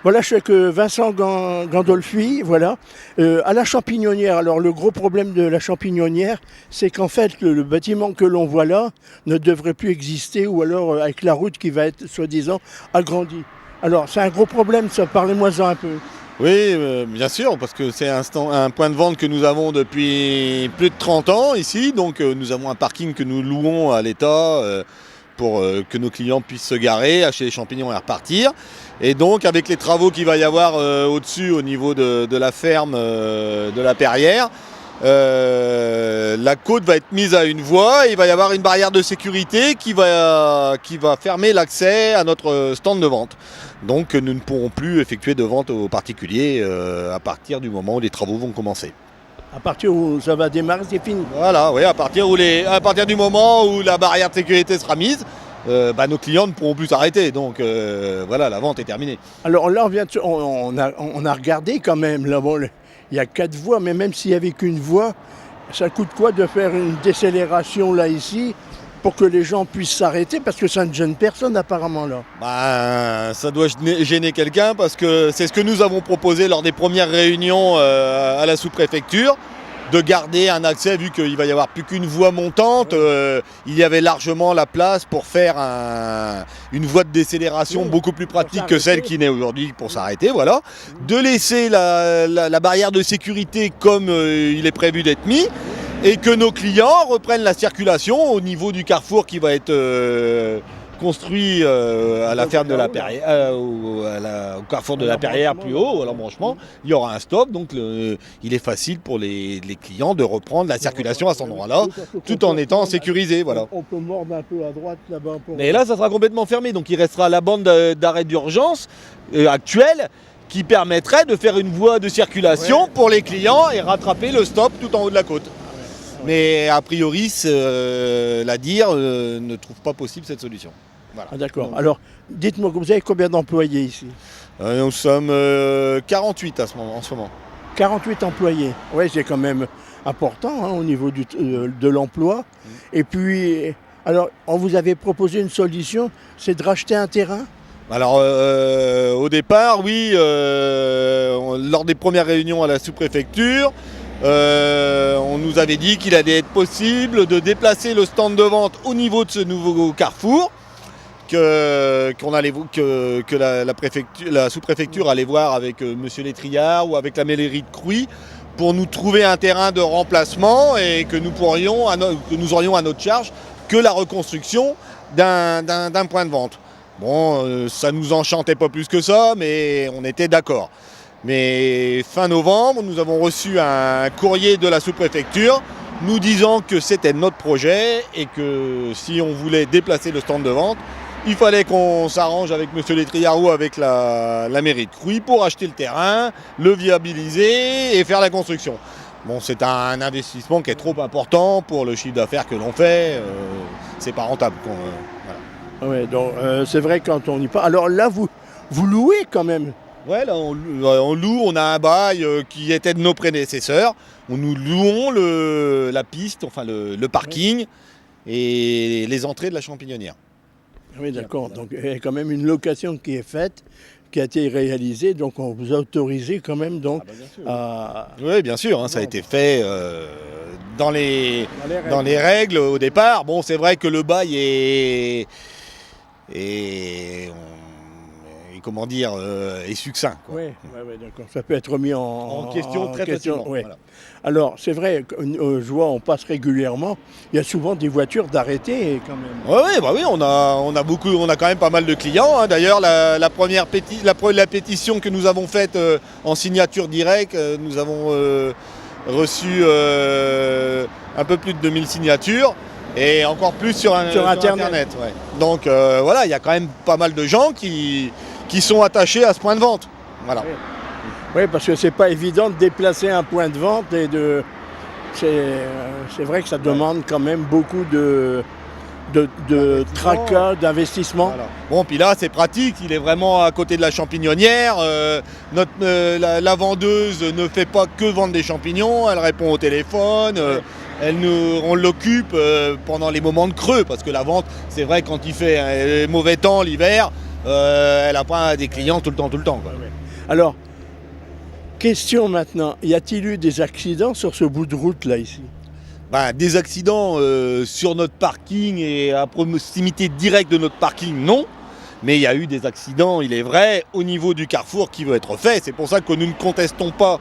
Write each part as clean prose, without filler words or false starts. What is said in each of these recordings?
Voilà, je suis avec Vincent Gandolfi, voilà. À la Champignonnière, alors le gros problème de la Champignonnière, c'est qu'en fait le bâtiment que l'on voit là ne devrait plus exister, ou alors avec la route qui va être soi-disant agrandie. Alors c'est un gros problème, ça, parlez-moi-en un peu. Oui, bien sûr, parce que c'est un point de vente que nous avons depuis plus de 30 ans ici. Donc nous avons un parking que nous louons à l'État pour que nos clients puissent se garer, acheter des champignons et repartir. Et donc avec les travaux qu'il va y avoir au-dessus au niveau de la ferme de la Perrière, la côte va être mise à une voie et il va y avoir une barrière de sécurité qui va fermer l'accès à notre stand de vente. Donc nous ne pourrons plus effectuer de vente aux particuliers à partir du moment où les travaux vont commencer. À partir où ça va démarrer, c'est fini. Voilà, oui, à partir du moment où la barrière de sécurité sera mise, nos clients ne pourront plus s'arrêter. Donc voilà, la vente est terminée. Alors là, on a regardé quand même, là, bon, il y a 4 voies, mais même s'il n'y avait qu'une voie, ça coûte quoi de faire une décélération là ici pour que les gens puissent s'arrêter, parce que ça ne gêne personne apparemment là. Ça doit gêner quelqu'un parce que c'est ce que nous avons proposé lors des premières réunions à la sous-préfecture, de garder un accès, vu qu'il va y avoir plus qu'une voie montante. Il y avait largement la place pour faire une voie de décélération beaucoup plus pratique que celle qui n'est aujourd'hui pour s'arrêter. Voilà. De laisser la barrière de sécurité comme il est prévu d'être mis, et que nos clients reprennent la circulation au niveau du carrefour qui va être construit à la ferme de la Perrière, au carrefour de la Perrière plus haut, à l'embranchement. Il y aura un stop, donc il est facile pour les clients de reprendre la circulation à cet endroit-là, tout en étant sécurisé. Voilà. On peut mordre un peu à droite là-bas. Mais là, ça sera complètement fermé, donc il restera la bande d'arrêt d'urgence actuelle, qui permettrait de faire une voie de circulation pour les clients et rattraper le stop tout en haut de la côte. Mais a priori, la DIR ne trouve pas possible cette solution. Voilà. Ah, d'accord. Alors, dites-moi, vous avez combien d'employés ici? Nous sommes 48 en ce moment. 48 employés. Oui, c'est quand même important au niveau de l'emploi. Et puis, alors, on vous avait proposé une solution, c'est de racheter un terrain? Alors, au départ, oui, lors des premières réunions à la sous-préfecture, on nous avait dit qu'il allait être possible de déplacer le stand de vente au niveau de ce nouveau carrefour, que la sous-préfecture allait voir avec monsieur Létriard ou avec la mairie de Crouy pour nous trouver un terrain de remplacement, et que nous aurions à notre charge que la reconstruction d'un point de vente. Bon, ça nous enchantait pas plus que ça, mais on était d'accord. Mais fin novembre, nous avons reçu un courrier de la sous-préfecture nous disant que c'était notre projet et que si on voulait déplacer le stand de vente, il fallait qu'on s'arrange avec M. Létriard ou avec la mairie de Crouy pour acheter le terrain, le viabiliser et faire la construction. Bon, c'est un investissement qui est trop important pour le chiffre d'affaires que l'on fait. C'est pas rentable. Voilà. Ouais, donc c'est vrai quand on y parle. Alors là, vous louez quand même. Ouais, là on loue, on a un bail qui était de nos prédécesseurs. Nous louons la piste, enfin le parking et les entrées de la Champignonnière. Oui, d'accord. Donc il y a quand même une location qui est faite, qui a été réalisée. Donc on vous a autorisé quand même à... Oui, bien sûr, hein, ça a été fait dans les règles au départ. Bon, c'est vrai que le bail est succinct. Oui, d'accord. Ça peut être remis en question très facilement. Ouais. Voilà. Alors, c'est vrai, je vois, on passe régulièrement. Il y a souvent des voitures d'arrêter quand même. Oui, on a quand même pas mal de clients. Hein. D'ailleurs, la pétition que nous avons faite en signature directe, nous avons reçu un peu plus de 2000 signatures. Et encore plus sur Internet. Ouais. Donc voilà, il y a quand même pas mal de gens qui sont attachés à ce point de vente. Voilà. Oui, parce que c'est pas évident de déplacer un point de vente c'est vrai que ça demande quand même beaucoup de tracas, d'investissement. Voilà. Bon, puis là, c'est pratique, il est vraiment à côté de la champignonnière. La vendeuse ne fait pas que vendre des champignons, elle répond au téléphone. On l'occupe pendant les moments de creux, parce que la vente, c'est vrai, quand il fait mauvais temps l'hiver, Elle n'a pas des clients tout le temps, quoi. Alors, question maintenant, y a-t-il eu des accidents sur ce bout de route là ici? Des accidents sur notre parking et à proximité directe de notre parking, non. Mais il y a eu des accidents, il est vrai, au niveau du carrefour qui veut être fait. C'est pour ça que nous ne contestons pas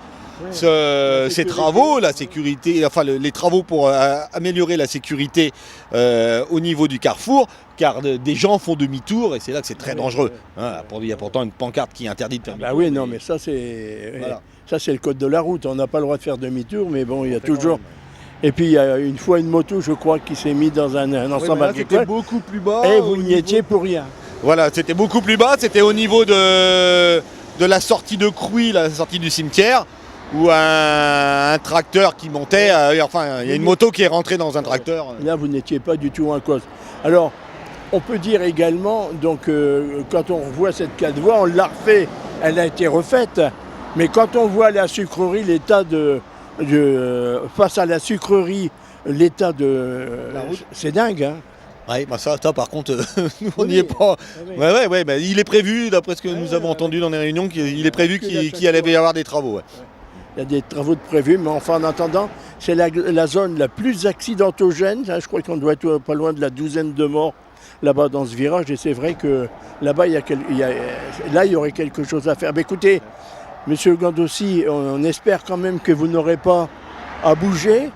ces travaux, la sécurité, enfin les travaux pour améliorer la sécurité au niveau du carrefour, car des gens font demi-tour et c'est là que c'est très dangereux. Il y a pourtant une pancarte qui interdit de faire demi-tour. Oui, non, mais ça c'est le code de la route. On n'a pas le droit de faire demi-tour, mais bon, il y a toujours. Et puis il y a une fois une moto, je crois, qui s'est mise dans un ensemble agricole. C'était beaucoup plus bas. Et vous n'y étiez pour rien. Voilà, c'était beaucoup plus bas. C'était au niveau de la sortie de Crouy, la sortie du cimetière, où un tracteur qui montait. Il y a une moto qui est rentrée dans un tracteur. Là, vous n'étiez pas du tout en cause. Alors, on peut dire également, donc, quand on revoit cette 4 voies, on l'a refait, elle a été refaite. Mais quand on voit la sucrerie, l'état face à la sucrerie, l'état de. C'est dingue, hein. Ouais, ça par contre, nous on n'y est pas. Ouais, il est prévu, d'après ce que nous avons entendu dans les réunions, qu'il est prévu qu'il allait y avoir des travaux. Ouais. Il y a des travaux de prévus, mais enfin en attendant, c'est la zone la plus accidentogène. Là, je crois qu'on doit être pas loin de la 12aine de morts là-bas dans ce virage, et c'est vrai que là-bas, il y aurait quelque chose à faire. Mais écoutez, Monsieur Gandossi, on espère quand même que vous n'aurez pas à bouger,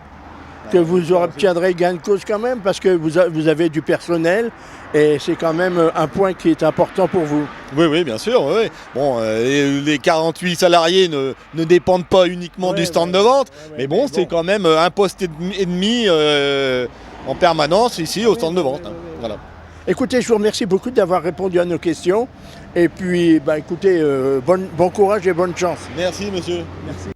que vous obtiendrez gain de cause quand même, parce que vous avez du personnel, et c'est quand même un point qui est important pour vous. Oui, bien sûr. Oui. Bon, les 48 salariés ne dépendent pas uniquement du stand de vente, mais bon, c'est quand même un poste et demi en permanence ici au stand de vente. Voilà. Écoutez, je vous remercie beaucoup d'avoir répondu à nos questions. Et puis, écoutez, bon courage et bonne chance. Merci, monsieur. Merci.